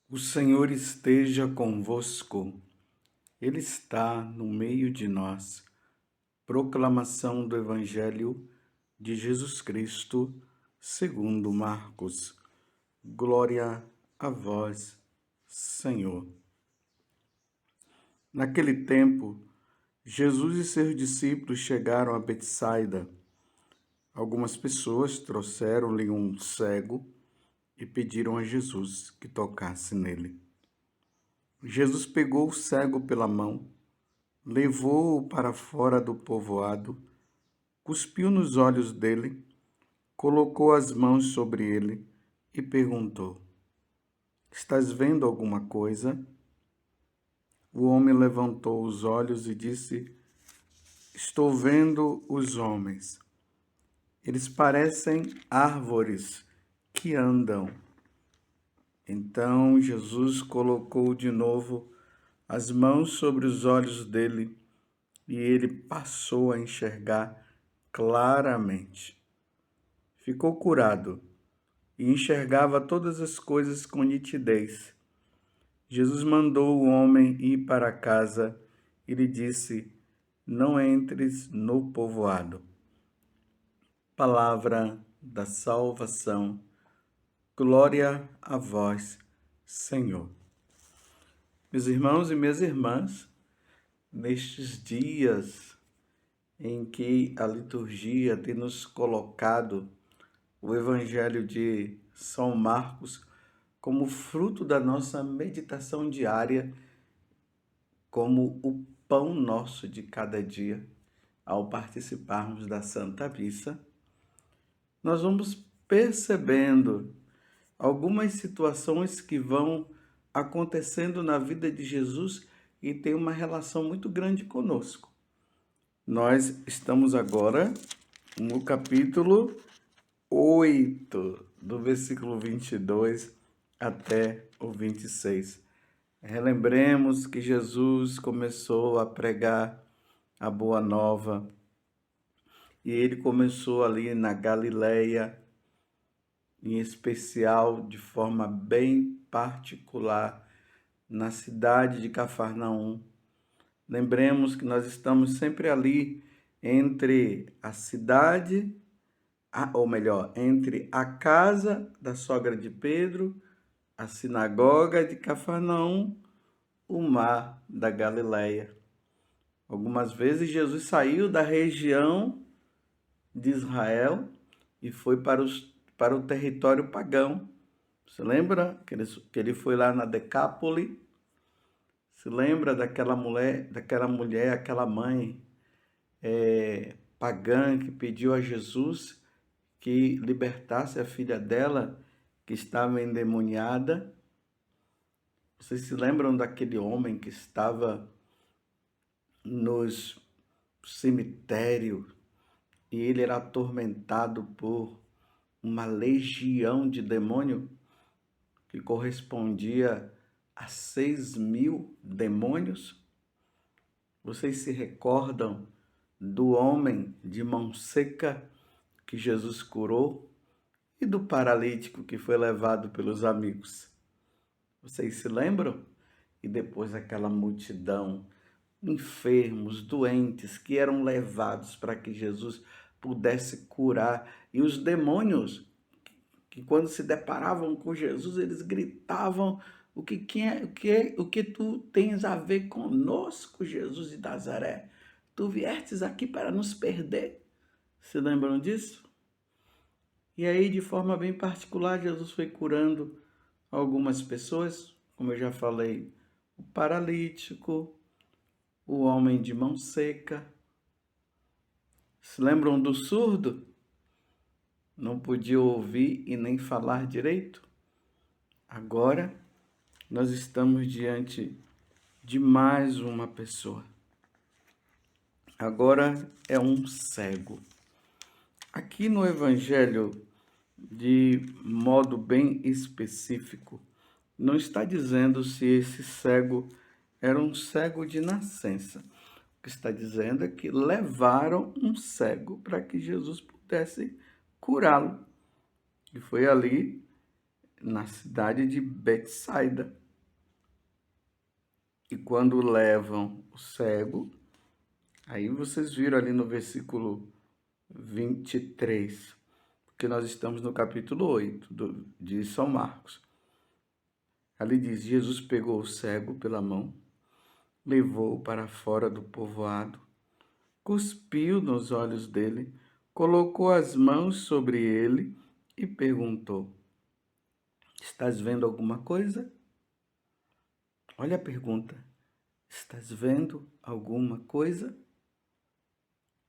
O Senhor esteja convosco, Ele está no meio de nós. Proclamação do Evangelho de Jesus Cristo, segundo Marcos. Glória a vós, Senhor. Naquele tempo, Jesus e seus discípulos chegaram a Betsaida. Algumas pessoas trouxeram-lhe um cego e pediram a Jesus que tocasse nele. Jesus pegou o cego pela mão, levou-o para fora do povoado, cuspiu nos olhos dele, colocou as mãos sobre ele e perguntou: Estás vendo alguma coisa? O homem levantou os olhos e disse: Estou vendo os homens. Eles parecem árvores que andam. Então Jesus colocou de novo as mãos sobre os olhos dele e ele passou a enxergar claramente. Ficou curado e enxergava todas as coisas com nitidez. Jesus mandou o homem ir para casa e lhe disse: Não entres no povoado. Palavra da salvação. Glória a vós, Senhor. Meus irmãos e minhas irmãs, nestes dias em que a liturgia tem nos colocado o Evangelho de São Marcos como fruto da nossa meditação diária, como o pão nosso de cada dia, ao participarmos da Santa Missa, nós vamos percebendo algumas situações que vão acontecendo na vida de Jesus e tem uma relação muito grande conosco. Nós estamos agora no capítulo 8, do versículo 22 até o 26. Relembremos que Jesus começou a pregar a Boa Nova e ele começou ali na Galileia, em especial, de forma bem particular, na cidade de Cafarnaum. Lembremos que nós estamos sempre ali entre a cidade, ou melhor, entre a casa da sogra de Pedro, a sinagoga de Cafarnaum, o mar da Galileia. Algumas vezes Jesus saiu da região de Israel e foi para o território pagão. Você lembra que ele foi lá na Decápole? Se lembra daquela mulher, aquela mãe pagã que pediu a Jesus que libertasse a filha dela que estava endemoniada? Vocês se lembram daquele homem que estava nos cemitérios e ele era atormentado por uma legião de demônio que correspondia a 6.000 demônios? Vocês se recordam do homem de mão seca que Jesus curou e do paralítico que foi levado pelos amigos? Vocês se lembram? E depois aquela multidão, enfermos, doentes, que eram levados para que Jesus pudesse curar. E os demônios, que quando se deparavam com Jesus, eles gritavam: o que tu tens a ver conosco, Jesus de Nazaré? Tu viestes aqui para nos perder. Se lembram disso? E aí, de forma bem particular, Jesus foi curando algumas pessoas, como eu já falei, o paralítico, o homem de mão seca. Se lembram do surdo? Não podia ouvir e nem falar direito? Agora, nós estamos diante de mais uma pessoa. Agora é um cego. Aqui no Evangelho, de modo bem específico, não está dizendo se esse cego era um cego de nascença. que está dizendo é que levaram um cego para que Jesus pudesse curá-lo. E foi ali na cidade de Betsaida. E quando levam o cego, aí vocês viram ali no versículo 23, porque nós estamos no capítulo 8 de São Marcos. Ali diz: Jesus pegou o cego pela mão, levou-o para fora do povoado, cuspiu nos olhos dele, colocou as mãos sobre ele e perguntou: Estás vendo alguma coisa? Olha a pergunta. Estás vendo alguma coisa?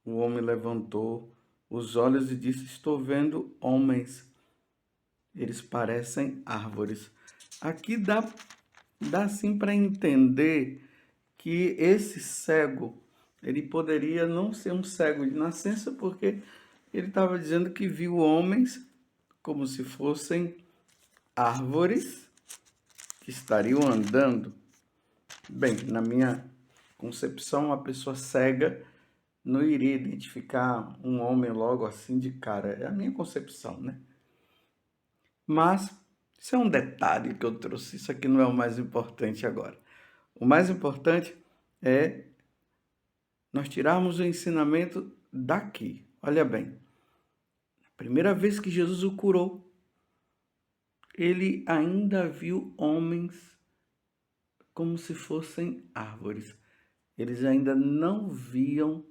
O homem levantou os olhos e disse: Estou vendo homens. Eles parecem árvores. Aqui dá sim para entender que esse cego, ele poderia não ser um cego de nascença, porque ele estava dizendo que viu homens como se fossem árvores que estariam andando. Bem, na minha concepção, uma pessoa cega não iria identificar um homem logo assim de cara. É a minha concepção, né? Mas isso é um detalhe que eu trouxe. Isso aqui não é o mais importante agora. O mais importante é nós tirarmos o ensinamento daqui. Olha bem, a primeira vez que Jesus o curou, ele ainda viu homens como se fossem árvores. Eles ainda não viam,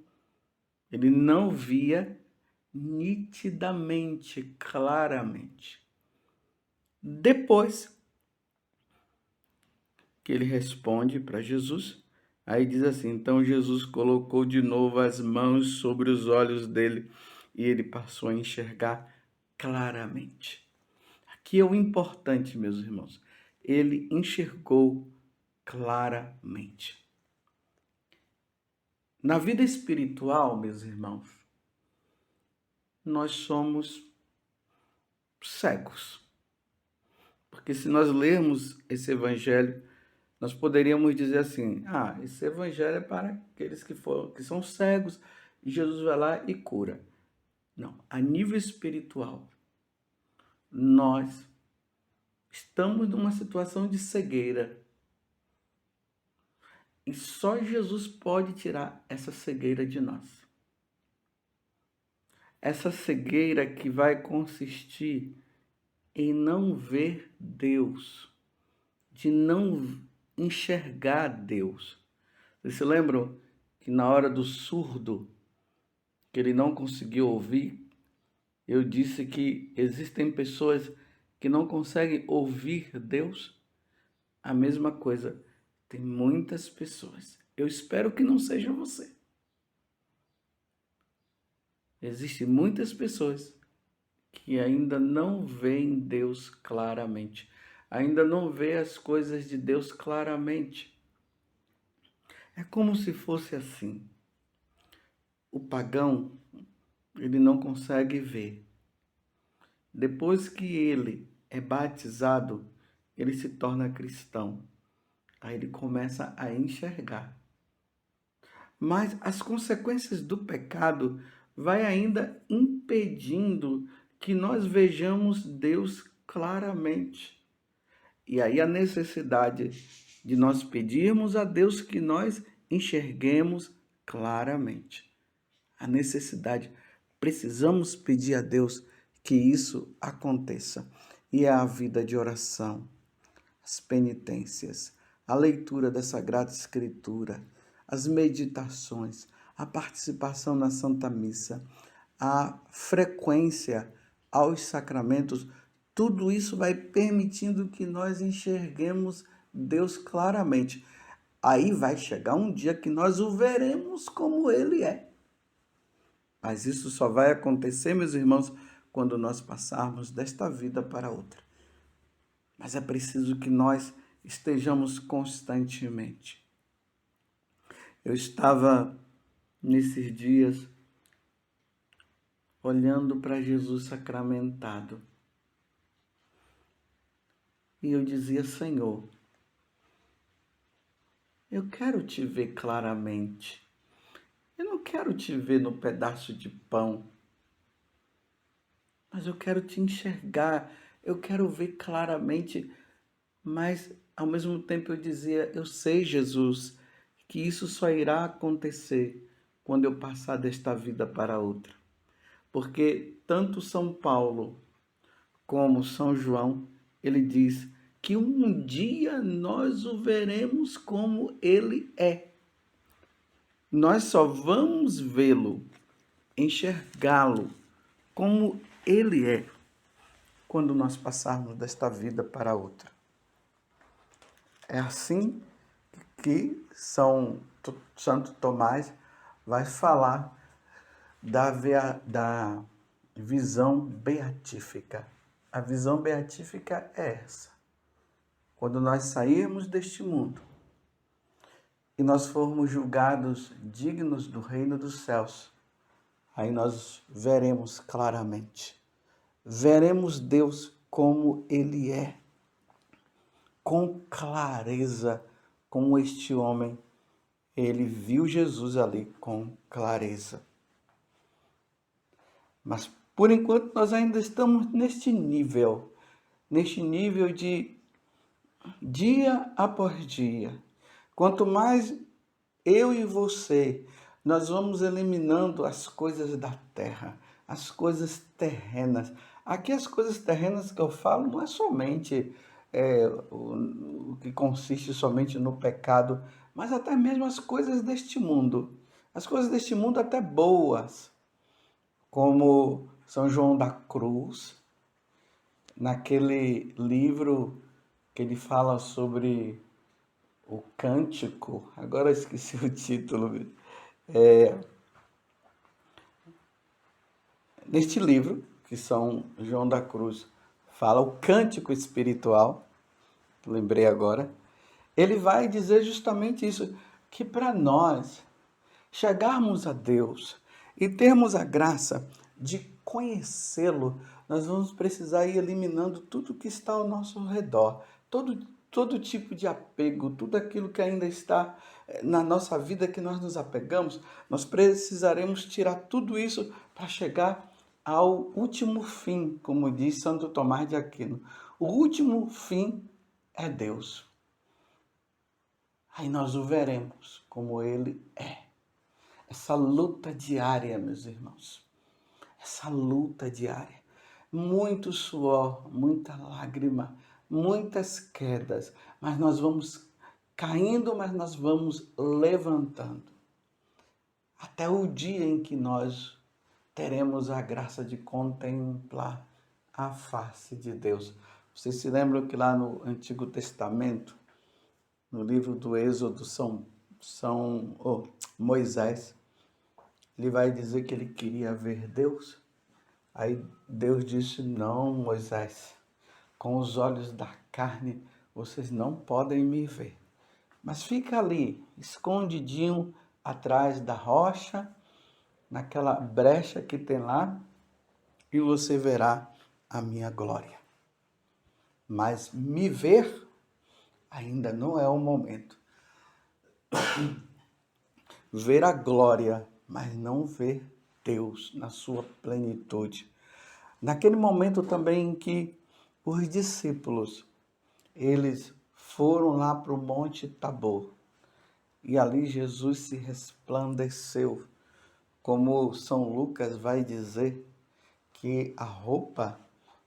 ele não via nitidamente, claramente. Depois que ele responde para Jesus, aí diz assim: então Jesus colocou de novo as mãos sobre os olhos dele e ele passou a enxergar claramente. Aqui é o importante, meus irmãos. Ele enxergou claramente. Na vida espiritual, meus irmãos, nós somos cegos. Porque se nós lermos esse evangelho, nós poderíamos dizer assim: esse evangelho é para aqueles que são cegos, e Jesus vai lá e cura. Não, a nível espiritual, nós estamos numa situação de cegueira. E só Jesus pode tirar essa cegueira de nós. Essa cegueira que vai consistir em não ver Deus, de não enxergar Deus. Vocês se lembram que na hora do surdo, que ele não conseguiu ouvir, eu disse que existem pessoas que não conseguem ouvir Deus? A mesma coisa, tem muitas pessoas. Eu espero que não seja você. Existem muitas pessoas que ainda não veem Deus claramente, ainda não vê as coisas de Deus claramente. É como se fosse assim. O pagão, ele não consegue ver. Depois que ele é batizado, ele se torna cristão. Aí ele começa a enxergar. Mas as consequências do pecado vai ainda impedindo que nós vejamos Deus claramente. E aí a necessidade de nós pedirmos a Deus que nós enxerguemos claramente. A necessidade, precisamos pedir a Deus que isso aconteça. E é a vida de oração, as penitências, a leitura da Sagrada Escritura, as meditações, a participação na Santa Missa, a frequência aos sacramentos, tudo isso vai permitindo que nós enxerguemos Deus claramente. Aí vai chegar um dia que nós o veremos como Ele é. Mas isso só vai acontecer, meus irmãos, quando nós passarmos desta vida para outra. Mas é preciso que nós estejamos constantemente. Eu estava nesses dias olhando para Jesus sacramentado. E eu dizia: Senhor, eu quero te ver claramente. Eu não quero te ver no pedaço de pão, mas eu quero te enxergar, eu quero ver claramente, mas ao mesmo tempo eu dizia, eu sei, Jesus, que isso só irá acontecer quando eu passar desta vida para outra. Porque tanto São Paulo como São João, ele diz que um dia nós o veremos como ele é. Nós só vamos vê-lo, enxergá-lo como ele é quando nós passarmos desta vida para outra. É assim que Santo Tomás vai falar da visão beatífica. A visão beatífica é essa. Quando nós sairmos deste mundo e nós formos julgados dignos do reino dos céus, aí nós veremos claramente. Veremos Deus como Ele é, com clareza, como este homem, ele viu Jesus ali com clareza. Mas, por enquanto, nós ainda estamos neste nível de dia após dia. Quanto mais eu e você, nós vamos eliminando as coisas da terra, as coisas terrenas. Aqui as coisas terrenas que eu falo não é somente o que consiste somente no pecado, mas até mesmo as coisas deste mundo. As coisas deste mundo até boas, como São João da Cruz, naquele livro que ele fala sobre o cântico, agora eu esqueci o título, neste livro, que São João da Cruz fala o cântico espiritual, lembrei agora, ele vai dizer justamente isso, que para nós chegarmos a Deus e termos a graça de conhecê-lo, nós vamos precisar ir eliminando tudo que está ao nosso redor, todo tipo de apego, tudo aquilo que ainda está na nossa vida que nós nos apegamos, nós precisaremos tirar tudo isso para chegar ao último fim, como diz Santo Tomás de Aquino. O último fim é Deus. Aí nós o veremos como Ele é. Essa luta diária, meus irmãos. Essa luta diária. Muito suor, muita lágrima, muitas quedas, mas nós vamos caindo, mas nós vamos levantando. Até o dia em que nós teremos a graça de contemplar a face de Deus. Vocês se lembram que lá no Antigo Testamento, no livro do Êxodo, Moisés, ele vai dizer que ele queria ver Deus. Aí Deus disse, não, Moisés, com os olhos da carne vocês não podem me ver. Mas fica ali, escondidinho atrás da rocha, naquela brecha que tem lá, e você verá a minha glória. Mas me ver ainda não é o momento. Ver a glória, mas não ver Deus na sua plenitude. Naquele momento também em que os discípulos, eles foram lá para o Monte Tabor, e ali Jesus se resplandeceu, como São Lucas vai dizer, que a roupa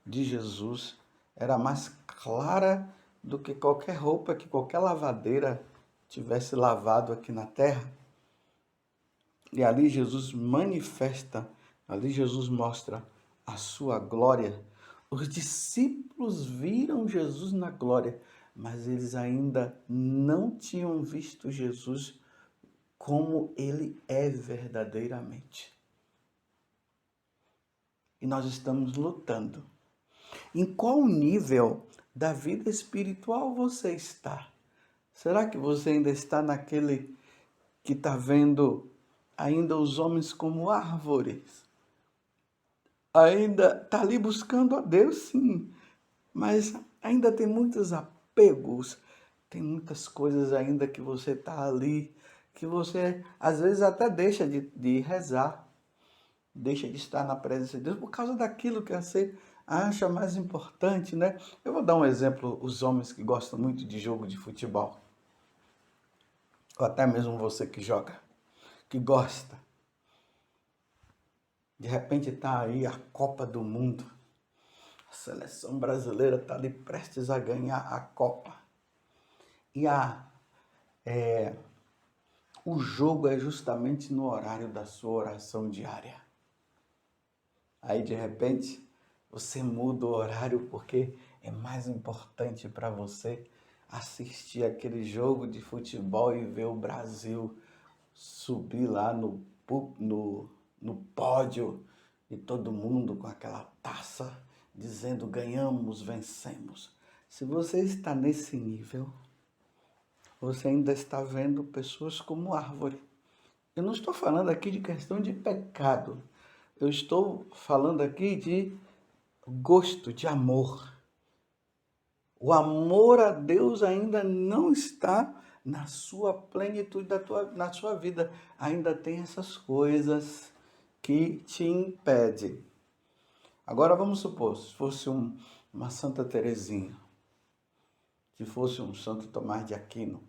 de Jesus era mais clara do que qualquer roupa que qualquer lavadeira tivesse lavado aqui na terra. E ali Jesus manifesta, ali Jesus mostra a sua glória. Os discípulos viram Jesus na glória, mas eles ainda não tinham visto Jesus como ele é verdadeiramente. E nós estamos lutando. Em qual nível da vida espiritual você está? Será que você ainda está naquele que está vendo ainda os homens como árvores? Ainda está ali buscando a Deus, sim, mas ainda tem muitos apegos, tem muitas coisas ainda que você está ali, que você às vezes até deixa de rezar, deixa de estar na presença de Deus por causa daquilo que você acha mais importante, né? Eu vou dar um exemplo, os homens que gostam muito de jogo de futebol, ou até mesmo você que joga, que gosta. De repente está aí a Copa do Mundo, a seleção brasileira está ali prestes a ganhar a Copa. E o jogo é justamente no horário da sua oração diária. Aí de repente você muda o horário porque é mais importante para você assistir aquele jogo de futebol e ver o Brasil subir lá no pódio e todo mundo com aquela taça dizendo ganhamos, vencemos. Se você está nesse nível, você ainda está vendo pessoas como árvore. Eu não estou falando aqui de questão de pecado. Eu estou falando aqui de gosto, de amor. O amor a Deus ainda não está na sua plenitude na sua vida. Ainda tem essas coisas que te impedem. Agora vamos supor, se fosse uma Santa Teresinha, se fosse um Santo Tomás de Aquino,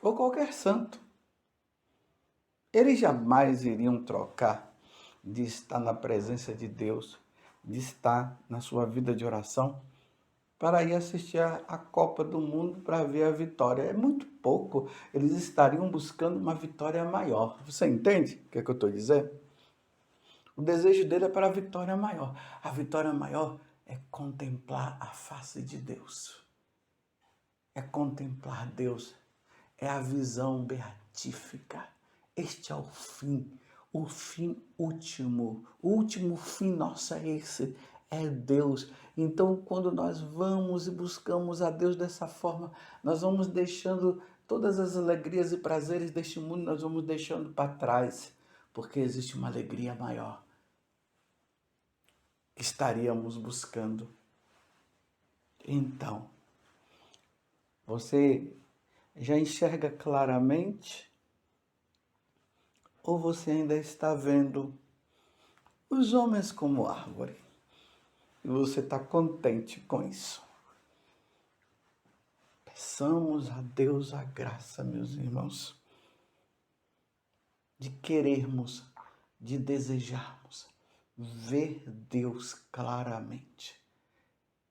ou qualquer santo, eles jamais iriam trocar de estar na presença de Deus, de estar na sua vida de oração, para ir assistir a Copa do Mundo para ver a vitória. É muito pouco. Eles estariam buscando uma vitória maior. Você entende o que é que eu estou dizendo? O desejo dele é para a vitória maior. A vitória maior é contemplar a face de Deus. É contemplar Deus. É a visão beatífica. Este é o fim último. O último fim nosso é esse, é Deus. Então, quando nós vamos e buscamos a Deus dessa forma, nós vamos deixando todas as alegrias e prazeres deste mundo, nós vamos deixando para trás, porque existe uma alegria maior que estaríamos buscando. Então, você já enxerga claramente? Ou você ainda está vendo os homens como árvore? E você está contente com isso? Peçamos a Deus a graça, meus irmãos, de querermos, de desejarmos ver Deus claramente.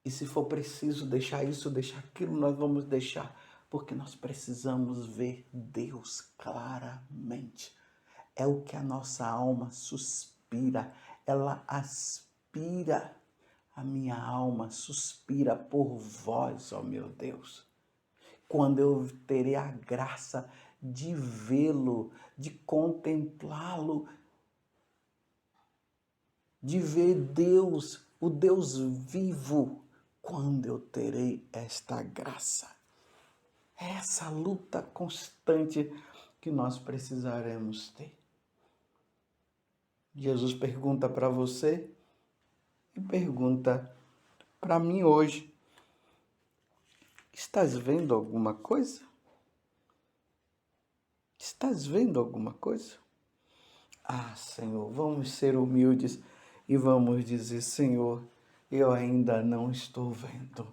E se for preciso deixar isso, deixar aquilo, nós vamos deixar, porque nós precisamos ver Deus claramente. É o que a nossa alma suspira, ela aspira. A minha alma suspira por vós, ó meu Deus. Quando eu terei a graça de vê-lo, de contemplá-lo, de ver Deus, o Deus vivo, quando eu terei esta graça. É essa luta constante que nós precisaremos ter. Jesus pergunta para você e pergunta para mim hoje: estás vendo alguma coisa? Estás vendo alguma coisa? Ah, Senhor, vamos ser humildes e vamos dizer: Senhor, eu ainda não estou vendo.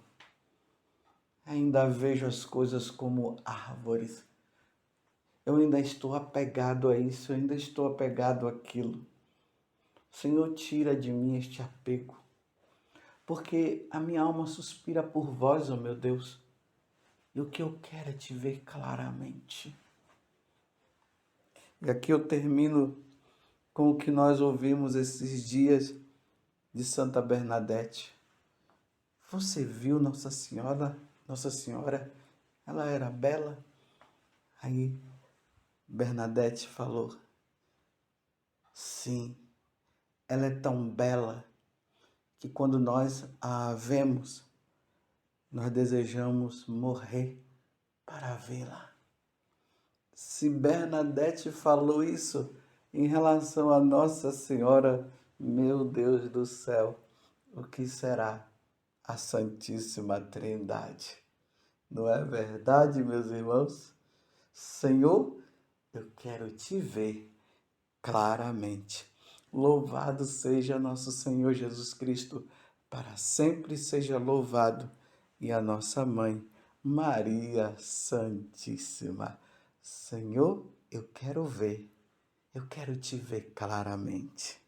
Ainda vejo as coisas como árvores. Eu ainda estou apegado a isso, eu ainda estou apegado àquilo. Senhor, tira de mim este apego, porque a minha alma suspira por vós, ó meu Deus, e o que eu quero é te ver claramente. E aqui eu termino com o que nós ouvimos esses dias de Santa Bernadette. Você viu Nossa Senhora? Nossa Senhora, ela era bela? Aí Bernadette falou: sim, ela é tão bela que quando nós a vemos, nós desejamos morrer para vê-la. Se Bernadette falou isso em relação a Nossa Senhora, meu Deus do céu, o que será a Santíssima Trindade? Não é verdade, meus irmãos? Senhor, eu quero te ver claramente. Louvado seja nosso Senhor Jesus Cristo, para sempre seja louvado, e a nossa mãe, Maria Santíssima. Senhor, eu quero te ver claramente.